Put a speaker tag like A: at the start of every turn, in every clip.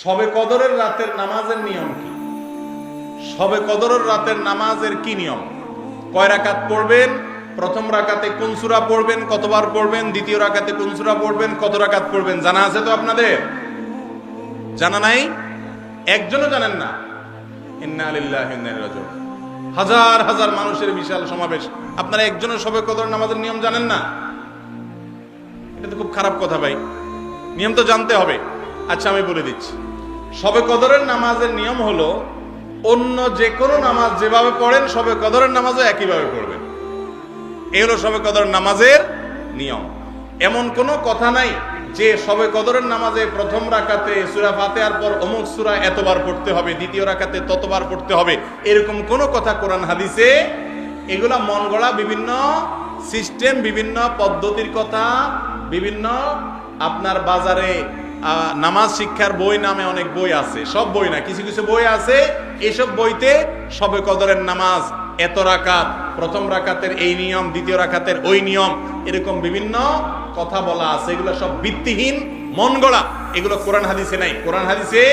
A: শবে কদরের রাতের নামাজের নিয়ম কি? শবে কদরের রাতের নামাজের কি নিয়ম? কয় রাকাত পড়বেন? প্রথম রাকাতে কোন সূরা পড়বেন, কতবার পড়বেন? দ্বিতীয় রাকাতে কোন সূরা পড়বেন, কত রাকাত পড়বেন? জানা আছে তো আপনাদের? জানা নাই? একজনও জানেন না? ইন্না লিল্লাহি ওয়া ইন্না ইলাইহি রাজিউন। হাজার হাজার মানুষের বিশাল সমাবেশ, আপনারা একজনের শবে কদর নামাজের নিয়ম জানেন না? এটা তো খুব খারাপ কথা ভাই, নিয়ম তো জানতে হবে। আচ্ছা আমি বলে দিচ্ছি, শবে কদরের নামাজের নিয়ম হলো অন্য যে কোনো নামাজ যেভাবে পড়েন শবে কদরের নামাজও একইভাবে পড়বেন। এই হলো শবে কদরের নামাজের নিয়ম। এমন কোনো কথা নাই যে শবে কদরের নামাজে প্রথম রাকাতে সূরা ফাতিহার পর অমুক সূরা এতবার পড়তে হবে, দ্বিতীয় রাকাতে ততবার পড়তে হবে, এরকম কোনো কথা কোরআন হাদিসে। এগুলা মন গড়া বিভিন্ন সিস্টেম, বিভিন্ন পদ্ধতির কথা, বিভিন্ন আপনার বাজারে নামাজ শিক্ষার বই নামে অনেক বই আছে, সব বই না, কিছু কিছু বই আছে, এসব বইতে শবে কদরের নামাজ এত রাকাত, প্রথম রাকাতের এই নিয়ম, দ্বিতীয় রাকাতের ওই নিয়ম, এরকম বিভিন্ন কথা বলা আছে। এগুলো সব ভিত্তিহীন, মন গড়া, এগুলো কোরআন হাদিসে নাই। কোরআন হাদিসে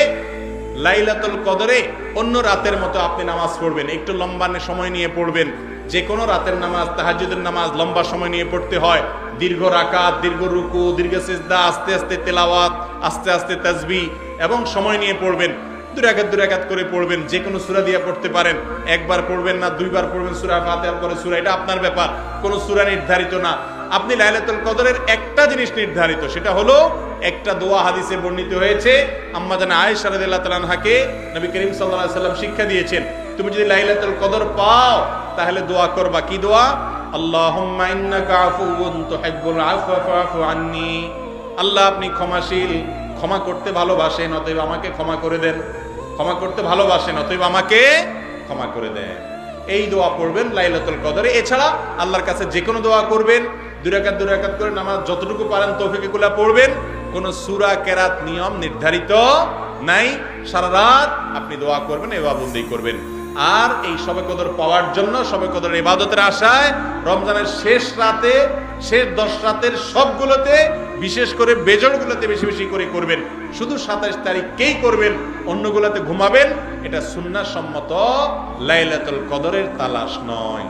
A: লাইলাতুল কদরে অন্য রাতের মতো আপনি নামাজ পড়বেন, একটু লম্বা সময় নিয়ে পড়বেন। যে কোনো রাতের নামাজ, তাহাজ্জুদের নামাজ লম্বা সময় নিয়ে পড়তে হয়, দীর্ঘ রাকাত, দীর্ঘ রুকু, দীর্ঘ সিজদা, আস্তে আস্তে তেলাওয়াত, আস্তে আস্তে তাসবিহ এবং সময় নিয়ে পড়বেন। দুই রাকাত করে পড়বেন, যে কোনো সূরা দিয়ে পড়তে পারেন। একবার পড়বেন না দুইবার পড়বেন সূরা ফাতিহার পরে সূরা, এটা আপনার ব্যাপার, কোনো সূরা নির্ধারিত না। আপনি লাইলাতুল কদরের একটা জিনিস নির্ধারিত, সেটা হলো একটা দোয়া হাদিসে বর্ণিত হয়েছে। আম্মা জানা আয়েশা রাদিয়াল্লাহু তাআলা আনহাকে নবী করিম সাল্লাল্লাহু আলাইহি সাল্লাম শিক্ষা দিয়েছেন, তুমি যদি লাইলাতুল কদর পাও তাহলে দোয়া করবা। কি দোয়া? আল্লাহুম্মা ইন্নাকা আফুউন তুহিব্বুল আফওয়া ফাআফু আন্নী। আল্লাহ আপনি ক্ষমাশীল, ক্ষমা করতে ভালোবাসেন, অতএব আমাকে ক্ষমা করে দেন। ক্ষমা করতে ভালোবাসেন, অতএব আমাকে ক্ষমা করে দেন। এই দোয়া পড়বেন লাইলাতুল কদরে। এছাড়া আল্লাহর কাছে যে কোনো দোয়া করবেন, দুই রাকাত করে নামাজ যতটুকু পারেন তৌফিকগুলা পড়বেন। কোনো সূরা কেরাত নিয়ম নির্ধারিত নাই। সারা রাত আপনি দোয়া করবেন, ইবাদত করবেন। আর এই শবে কদর পাওয়ার জন্য, শবে কদরের ইবাদতের আশায় রমজানের শেষ রাতে, শেষ 10 রাতের সবগুলোতে, বিশেষ করে বেজড়গুলোতে বেশি বেশি করে করবেন। শুধু 27 তারিখকেই করবেন, অন্যগুলোতে ঘুমাবেন। এটা সুন্নাহ সম্মত লাইলাতুল কদরের তালাশ নয়।